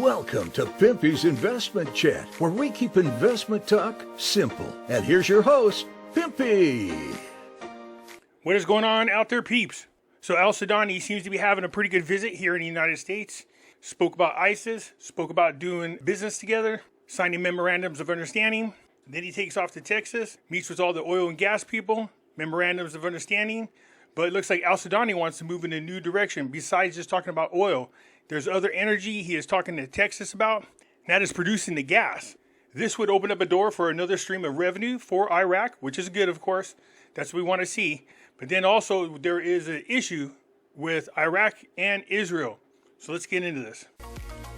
Welcome to Pimpy's Investment Chat, where we keep investment talk simple. And here's your host, Pimpy. What is going on out there, peeps? So al-Sudani seems to be having a pretty good visit here in the United States. Spoke about ISIS, spoke about doing business together, signing memorandums of understanding. Then he takes off to Texas, meets with all the oil and gas people, memorandums of understanding. But it looks like al-Sudani wants to move in a new direction besides just talking about oil. There's other energy he is talking to Texas about, and that is producing the gas. This would open up a door for another stream of revenue for Iraq, which is good, of course. That's what we want to see. But then also there is an issue with Iraq and Israel. So let's get into this.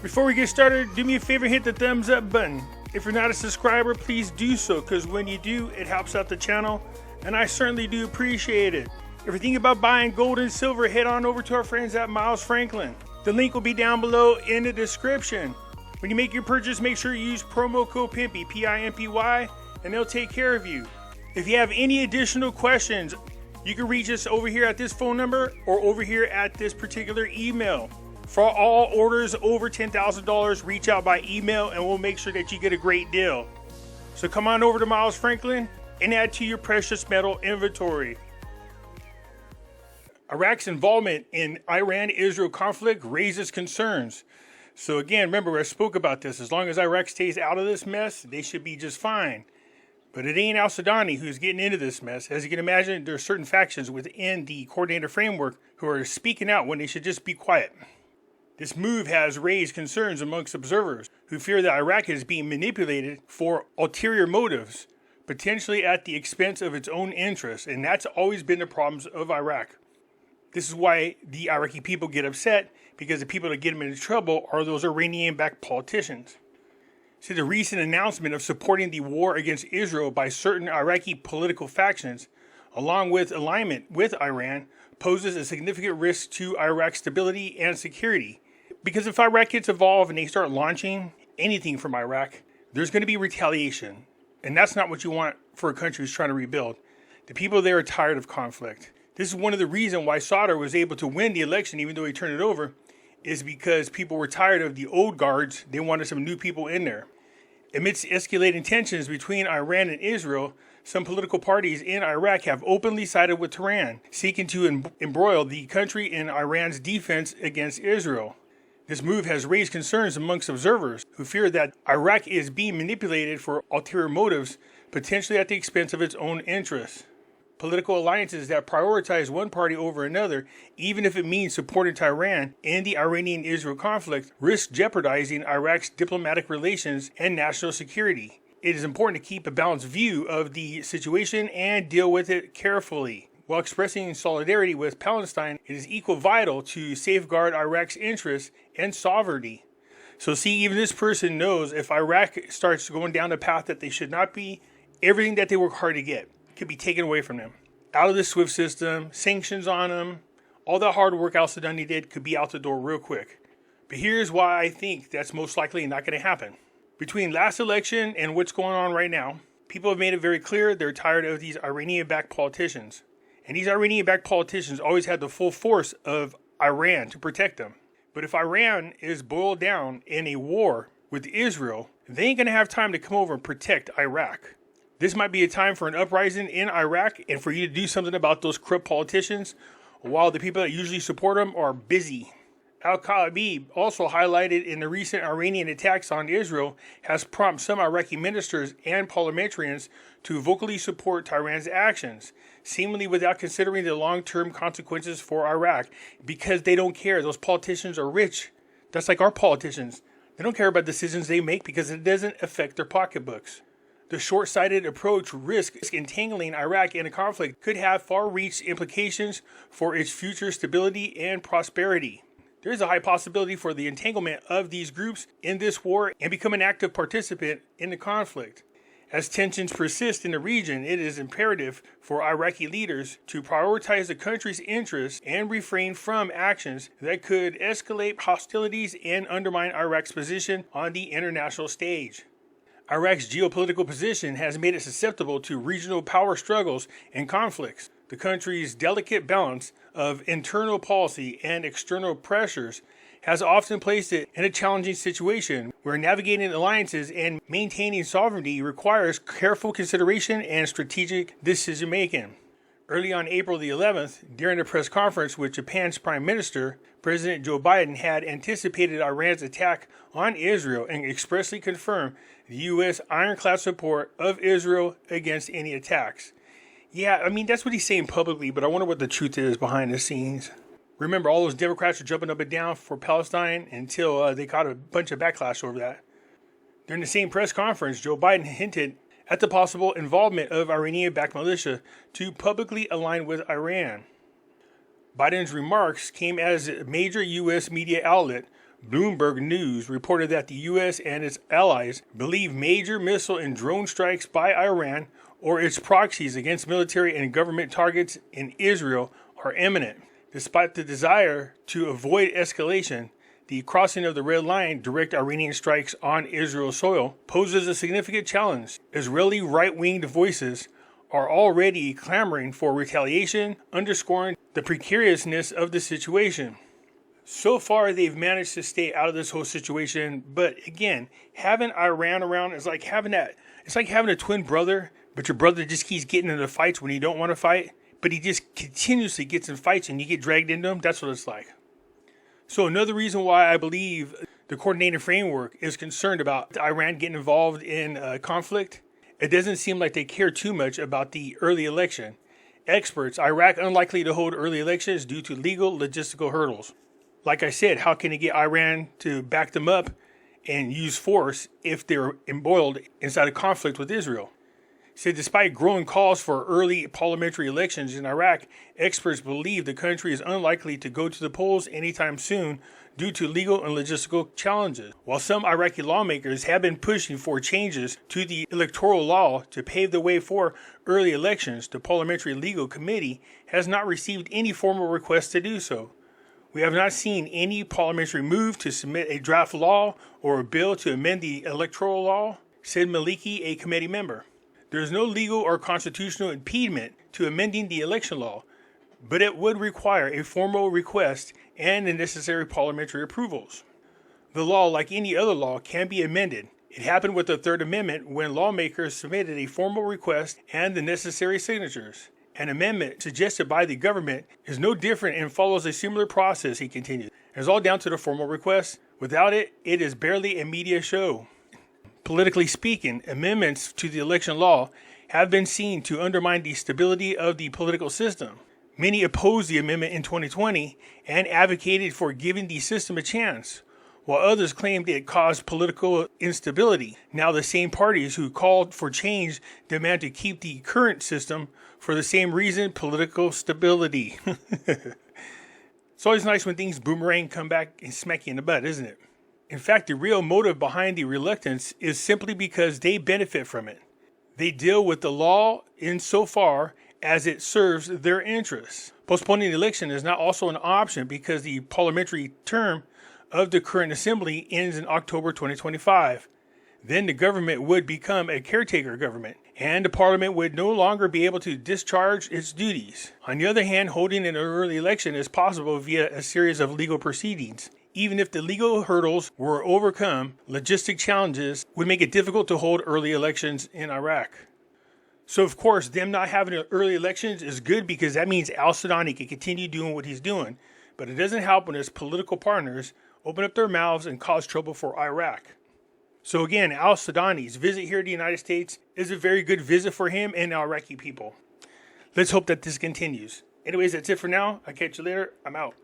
Before we get started, do me a favor, hit the thumbs up button. If you're not a subscriber, please do so, because when you do, it helps out the channel, and I certainly do appreciate it. If you're thinking about buying gold and silver, head on over to our friends at Miles Franklin. The link will be down below in the description. When you make your purchase, make sure you use promo code Pimpy, P-I-M-P-Y, and they'll take care of you. If you have any additional questions, you can reach us over here at this phone number or over here at this particular email. For all orders over $10,000, reach out by email and we'll make sure that you get a great deal. So come on over to Miles Franklin and add to your precious metal inventory. Iraq's involvement in Iran-Israel conflict raises concerns. So again, remember, I spoke about this. As long as Iraq stays out of this mess, they should be just fine. But it ain't al-Sudani who's getting into this mess. As you can imagine, there are certain factions within the coordinator framework who are speaking out when they should just be quiet. This move has raised concerns amongst observers who fear that Iraq is being manipulated for ulterior motives, potentially at the expense of its own interests. And that's always been the problems of Iraq. This is why the Iraqi people get upset, because the people that get them into trouble are those Iranian-backed politicians. See, the recent announcement of supporting the war against Israel by certain Iraqi political factions, along with alignment with Iran, poses a significant risk to Iraq's stability and security. Because if Iraq gets involved and they start launching anything from Iraq, there's going to be retaliation. And that's not what you want for a country who's trying to rebuild. The people there are tired of conflict. This is one of the reasons why Sadr was able to win the election, even though he turned it over, is because people were tired of the old guards. They wanted some new people in there. Amidst escalating tensions between Iran and Israel, some political parties in Iraq have openly sided with Tehran, seeking to embroil the country in Iran's defense against Israel. This move has raised concerns amongst observers who fear that Iraq is being manipulated for ulterior motives, potentially at the expense of its own interests. Political alliances that prioritize one party over another, even if it means supporting Tehran in the Iranian-Israel conflict, risk jeopardizing Iraq's diplomatic relations and national security. It is important to keep a balanced view of the situation and deal with it carefully. While expressing solidarity with Palestine, it is equally vital to safeguard Iraq's interests and sovereignty. So see, even this person knows if Iraq starts going down a path that they should not be, everything that they work hard to get could be taken away from them. Out of the SWIFT system, sanctions on them, all that hard work al-Sudani did could be out the door real quick. But here's why I think that's most likely not going to happen. Between last election and what's going on right now, people have made it very clear they're tired of these Iranian-backed politicians. And these Iranian-backed politicians always had the full force of Iran to protect them. But if Iran is boiled down in a war with Israel, they ain't going to have time to come over and protect Iraq. This might be a time for an uprising in Iraq and for you to do something about those corrupt politicians while the people that usually support them are busy. Al-Khalib also highlighted in the recent Iranian attacks on Israel has prompted some Iraqi ministers and parliamentarians to vocally support Tehran's actions, seemingly without considering the long-term consequences for Iraq, because they don't care. Those politicians are rich. That's like our politicians. They don't care about decisions they make because it doesn't affect their pocketbooks. The short-sighted approach risks entangling Iraq in a conflict could have far-reaching implications for its future stability and prosperity. There is a high possibility for the entanglement of these groups in this war and become an active participant in the conflict. As tensions persist in the region, it is imperative for Iraqi leaders to prioritize the country's interests and refrain from actions that could escalate hostilities and undermine Iraq's position on the international stage. Iraq's geopolitical position has made it susceptible to regional power struggles and conflicts. The country's delicate balance of internal policy and external pressures has often placed it in a challenging situation where navigating alliances and maintaining sovereignty requires careful consideration and strategic decision making. Early on April the 11th, during a press conference with Japan's Prime Minister, President Joe Biden had anticipated Iran's attack on Israel and expressly confirmed the U.S. ironclad support of Israel against any attacks. Yeah, I mean, that's what he's saying publicly, but I wonder what the truth is behind the scenes. Remember, all those Democrats were jumping up and down for Palestine until they caught a bunch of backlash over that. During the same press conference, Joe Biden hinted at the possible involvement of Iranian-backed militia to publicly align with Iran. Biden's remarks came as a major U.S. media outlet, Bloomberg News, reported that the U.S. and its allies believe major missile and drone strikes by Iran or its proxies against military and government targets in Israel are imminent. Despite the desire to avoid escalation, the crossing of the red line, direct Iranian strikes on Israel's soil, poses a significant challenge. Israeli right-winged voices are already clamoring for retaliation, underscoring the precariousness of the situation. So far, they've managed to stay out of this whole situation, but again, having Iran around is like having a twin brother, but your brother just keeps getting into fights when he don't want to fight. But he just continuously gets in fights and you get dragged into them. That's what it's like. So another reason why I believe the coordinated framework is concerned about Iran getting involved in conflict, it doesn't seem like they care too much about the early election. Experts, Iraq unlikely to hold early elections due to legal logistical hurdles. Like I said, how can they get Iran to back them up and use force if they're embroiled inside a conflict with Israel? Said despite growing calls for early parliamentary elections in Iraq, experts believe the country is unlikely to go to the polls anytime soon due to legal and logistical challenges. While some Iraqi lawmakers have been pushing for changes to the electoral law to pave the way for early elections, the Parliamentary Legal Committee has not received any formal request to do so. We have not seen any parliamentary move to submit a draft law or a bill to amend the electoral law, said Maliki, a committee member. There is no legal or constitutional impediment to amending the election law, but it would require a formal request and the necessary parliamentary approvals. The law, like any other law, can be amended. It happened with the Third Amendment when lawmakers submitted a formal request and the necessary signatures. An amendment suggested by the government is no different and follows a similar process, he continued. It's all down to the formal request. Without it, it is barely a media show. Politically speaking, amendments to the election law have been seen to undermine the stability of the political system. Many opposed the amendment in 2020 and advocated for giving the system a chance, while others claimed it caused political instability. Now the same parties who called for change demand to keep the current system for the same reason, political stability. It's always nice when things boomerang, come back and smack you in the butt, isn't it? In fact, the real motive behind the reluctance is simply because they benefit from it. They deal with the law insofar as it serves their interests. Postponing the election is not also an option because the parliamentary term of the current assembly ends in October 2025. Then the government would become a caretaker government, and the parliament would no longer be able to discharge its duties. On the other hand, holding an early election is possible via a series of legal proceedings. Even if the legal hurdles were overcome, logistic challenges would make it difficult to hold early elections in Iraq. So, of course, them not having early elections is good because that means al-Sudani can continue doing what he's doing. But it doesn't help when his political partners open up their mouths and cause trouble for Iraq. So again, al-Sudani's visit here to the United States is a very good visit for him and the Iraqi people. Let's hope that this continues. Anyways, that's it for now. I'll catch you later. I'm out.